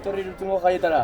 etorri urtungo jaietara.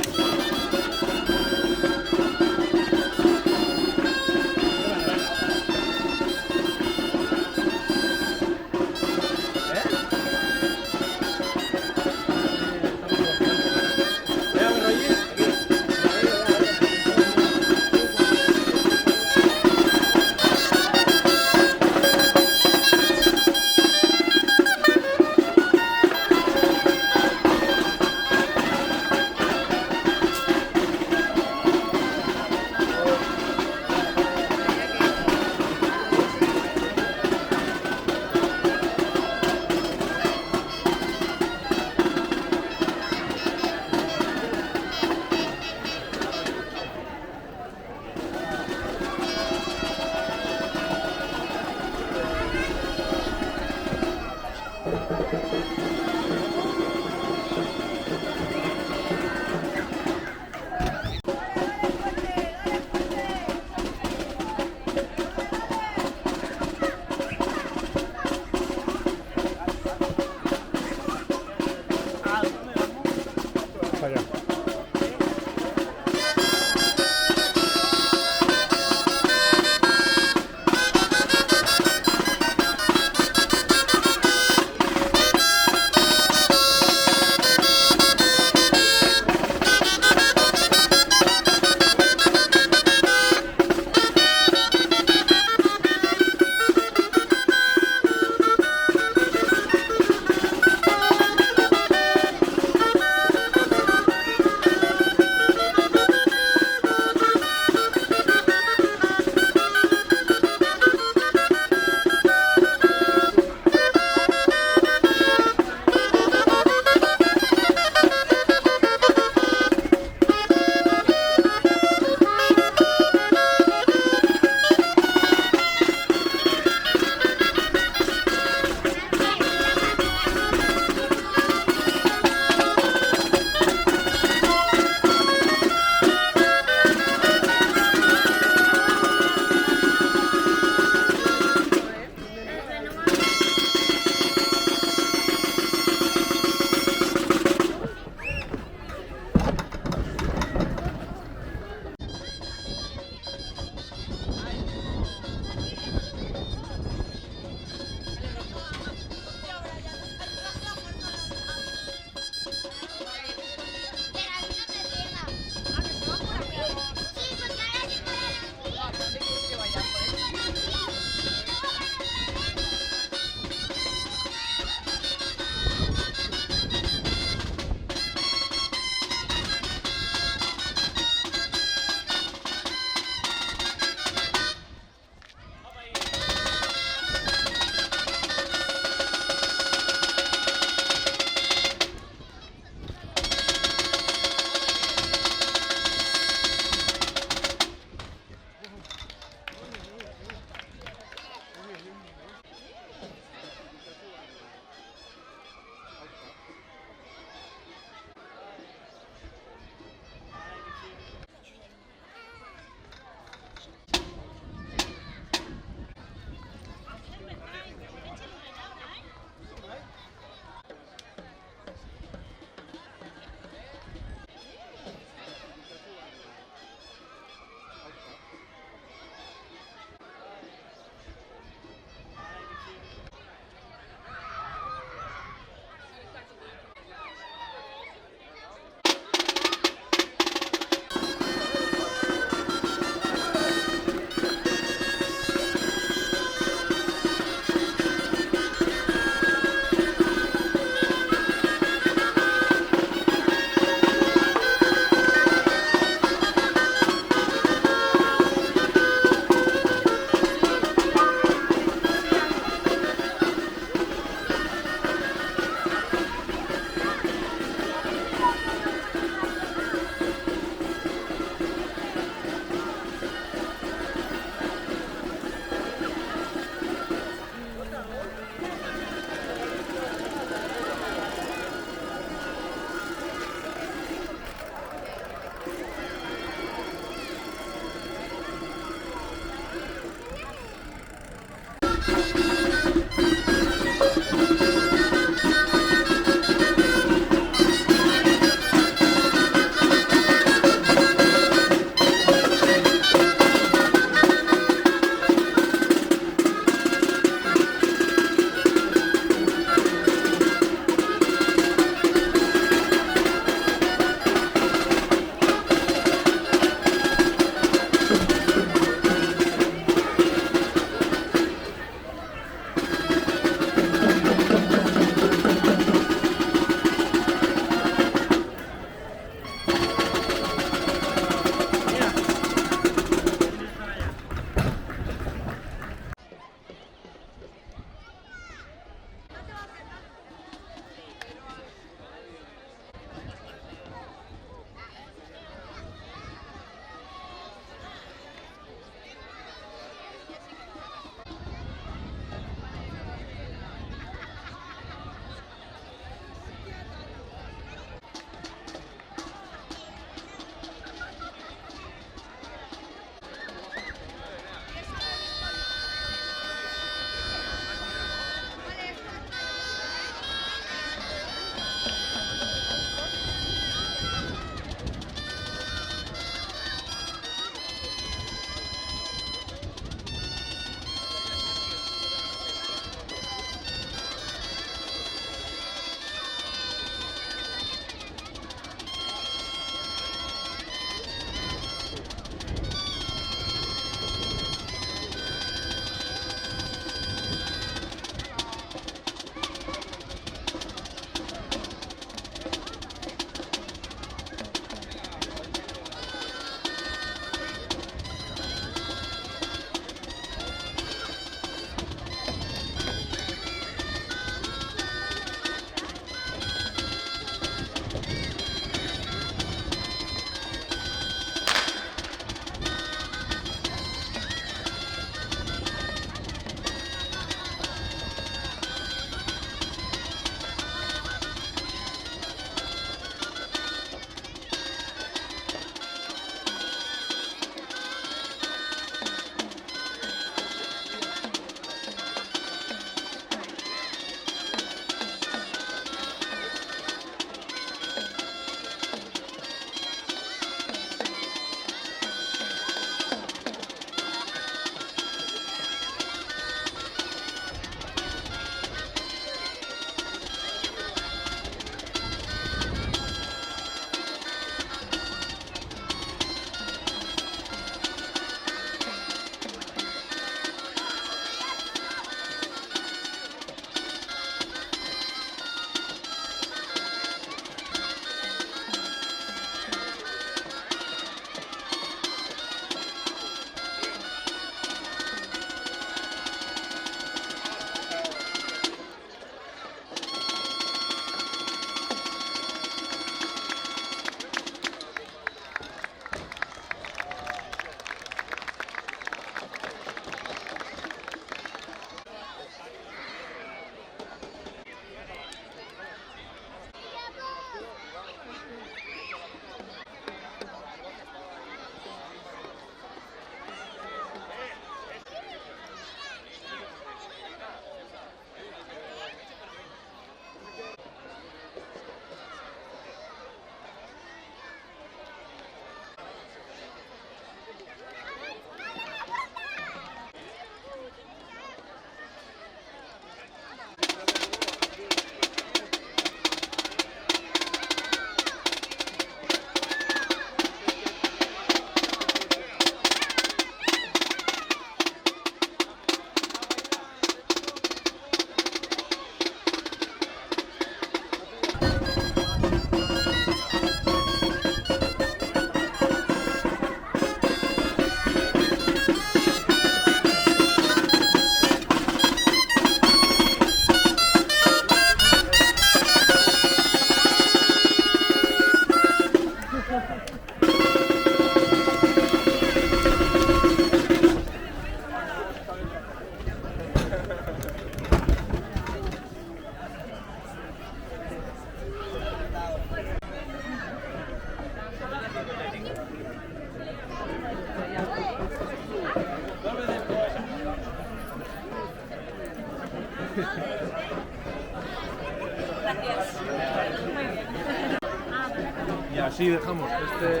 Y así dejamos este...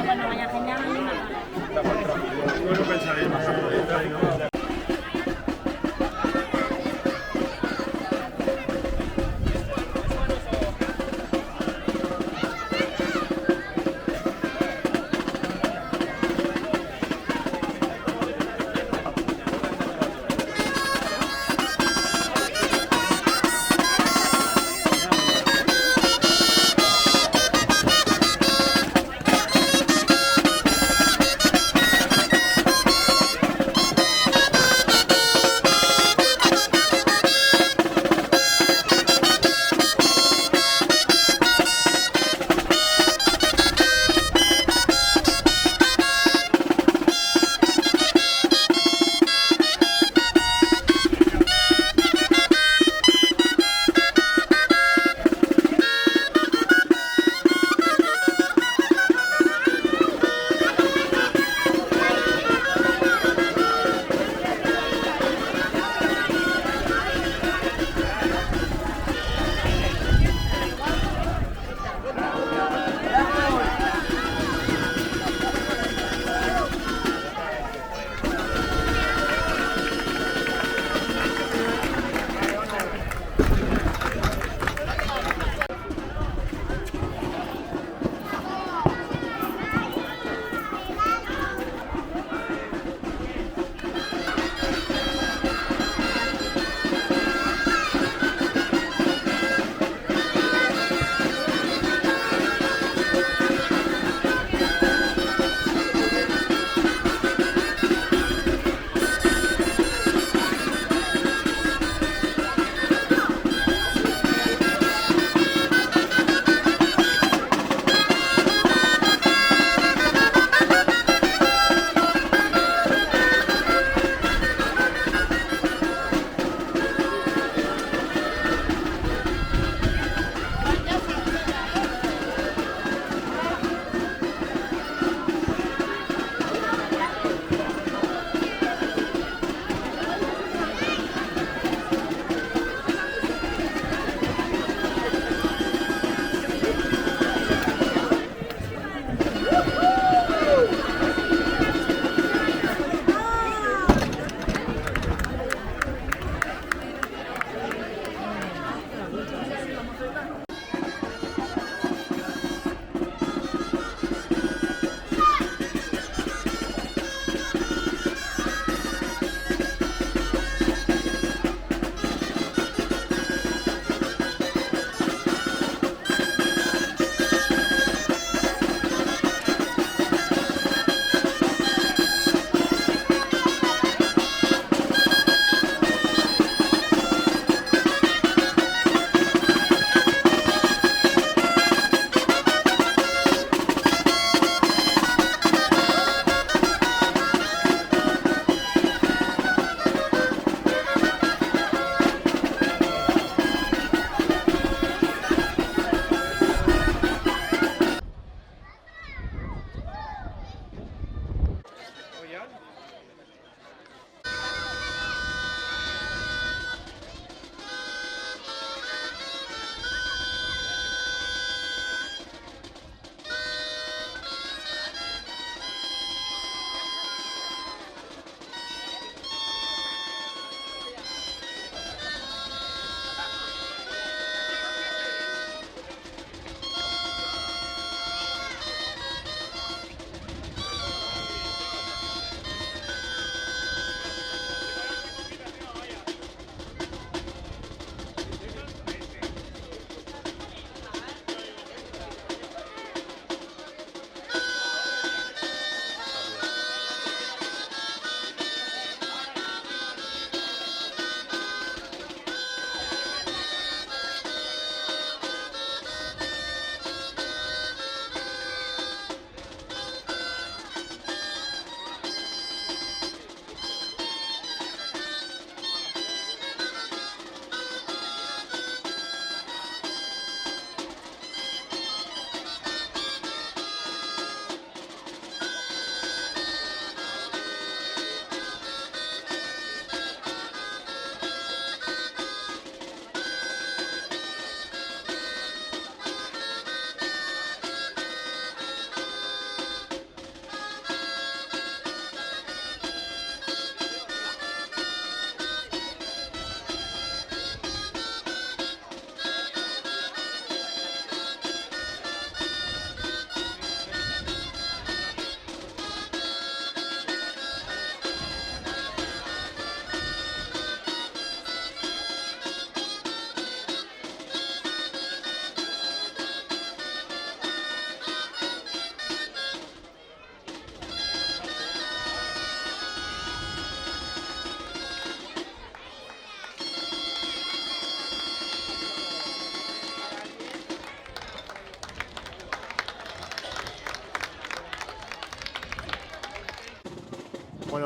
Bueno, vaya genial. Bueno, pensaréis más ¿no?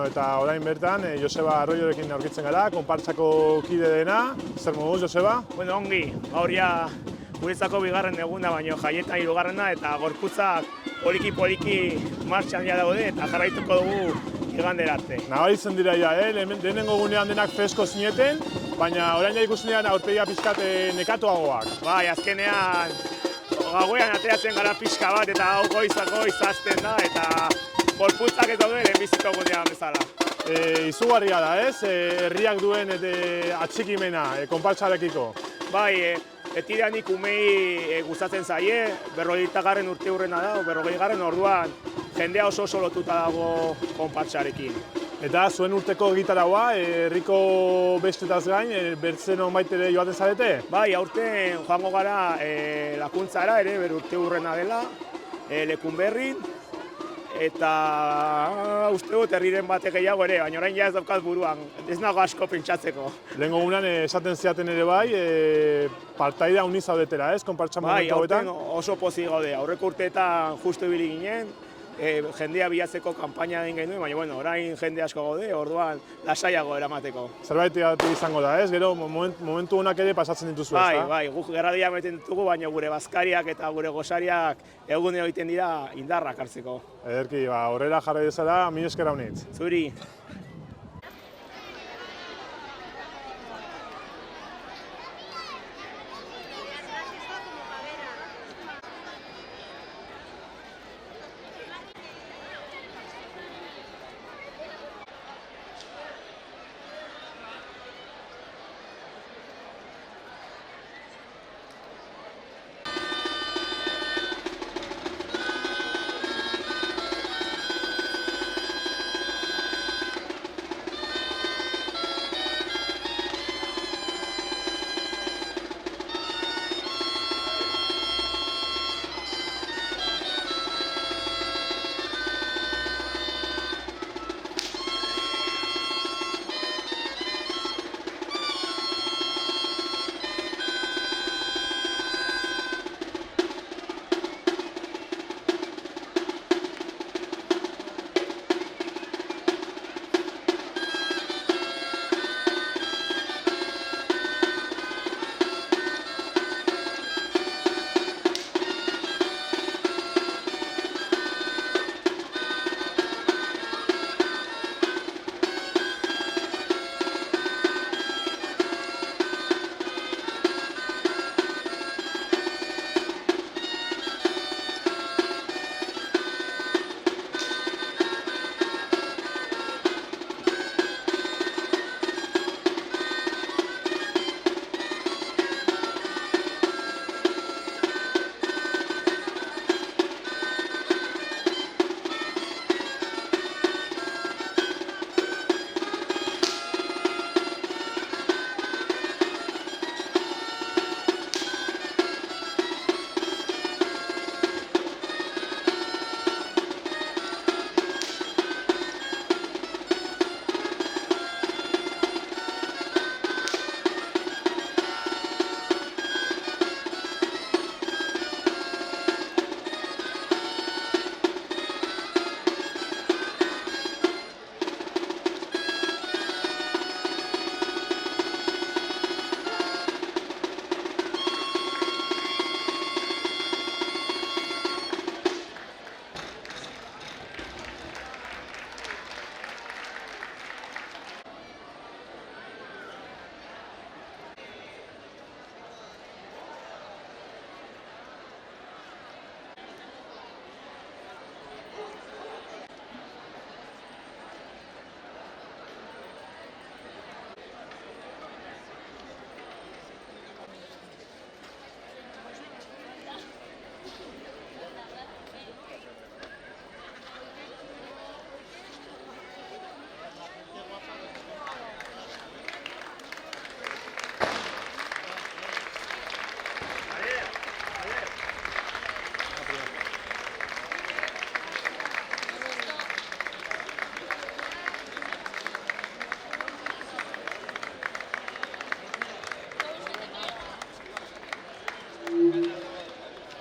Bueno, eta orain bertan, Joseba Arroyorekin aurkitzen gara, konpartsako kide dena. Zer moduz, Joseba? Bueno, ongi, gaur ja guretzako bigarren eguna, baino jaietan hirugarrena eta gorputzak poliki martxan ja daude eta jarraituko dugu igandera arte. Nabaritzen dira ja, lehenengo gunean denak fresko zineten, baina orain ja ikustenean aurpegia pixkat nekatuagoak. Bai, azkenean gauean ateratzen gara pixka bat eta hau goiz hasten da eta gorputzak ez daude lehenbiziko gunean bezala. Izugarria da, ez? Herriak duen atxikimena konpartsarekiko. Bai, betidanik umei gustatzen zaie, 40. urteurrena da, 40. orduan jendea oso lotuta dago konpartsarekin. Eta zuen urteko gitaraua, herriko bestetaz gain, bertzen honbait ere joaten zarete? Bai, aurten joango gara lakuntzara ere, urteurrena dela, Lekunberrin, eta uste dut herriren batek gehiago ere, baina orain ja ez daukat buruan, ez nago asko pentsatzeko. Lehengo gunean esaten ziaten ere bai, partaida honi zaudetela, ez, konpartsa momentu hauetan? Bai, aurten oso pozik gaude, aurreko urteetan justu ibili ginen, jendea bilatzeko kanpaina egin genuen, baina bueno, orain jende asko gaude, orduan lasaiago eramateko. Zerbait izango da, ez? Gero momentu honak ere pasatzen dituzu, ez da? Bai, guk gerradia meten ditugu, baina gure bazkariak eta gure gosariak egunero egiten dira indarrak hartzeko. Ederki, horrela jarri dezala, mila esker honitz. Zuri.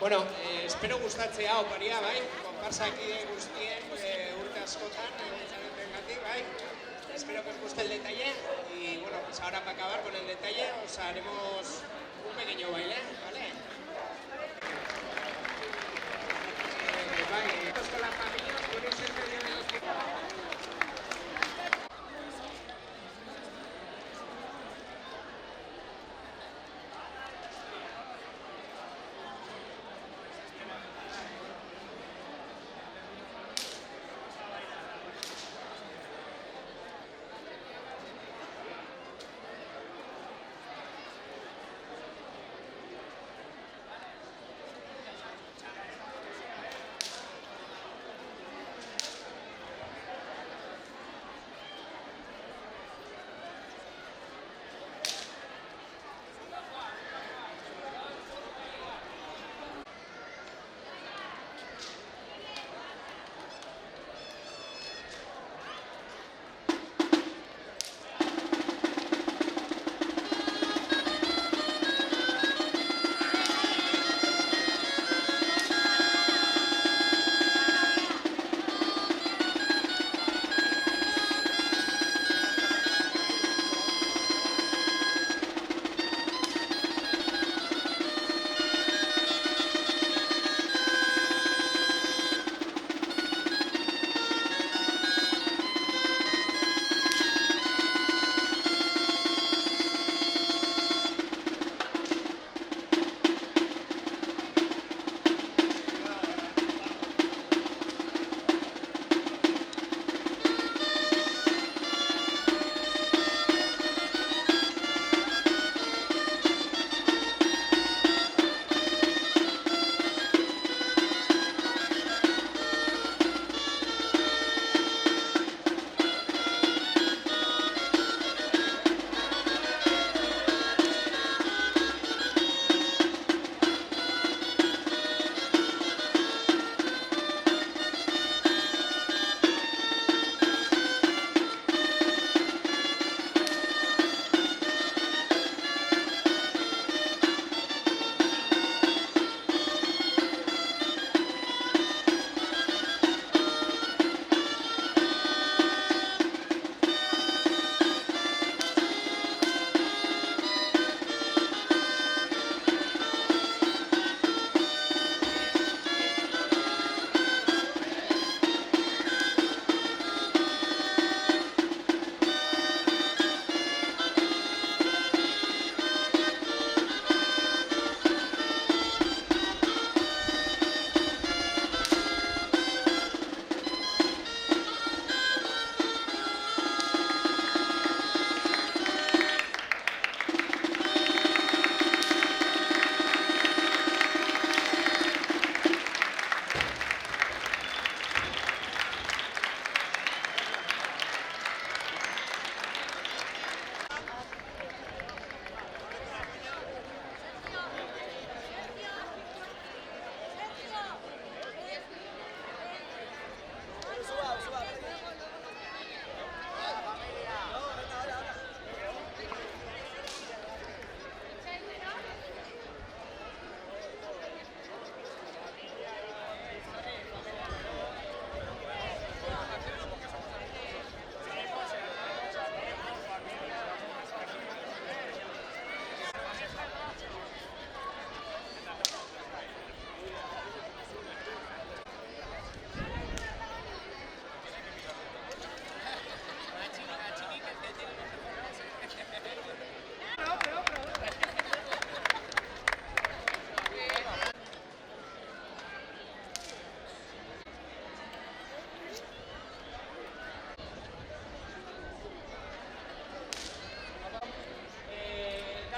Bueno, espero gustatzea oparia, bai? Konparsakide guztien urte askotan, egon zaretengatik, bai? puesto el detalle y bueno, pues ahora para acabar con el detalle os haremos un pequeño baile, ¿vale? Vale, con la familia podéis ser medio de los que...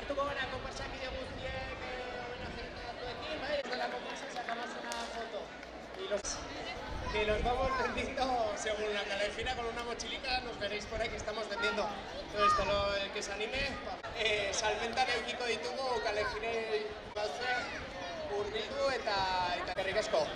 hartuko gara konpartsakide guztiek homenajeak batzuekin, bai? Desde la comparsa sacamos una foto. Que los vamos vendiendo según la calejira con una mochilica, nos veréis por ahí que estamos vendiendo todo esto. El que se anime, salmentan eukiko ditugu kalejirei batzuek hurbildu eta eskerrik asko.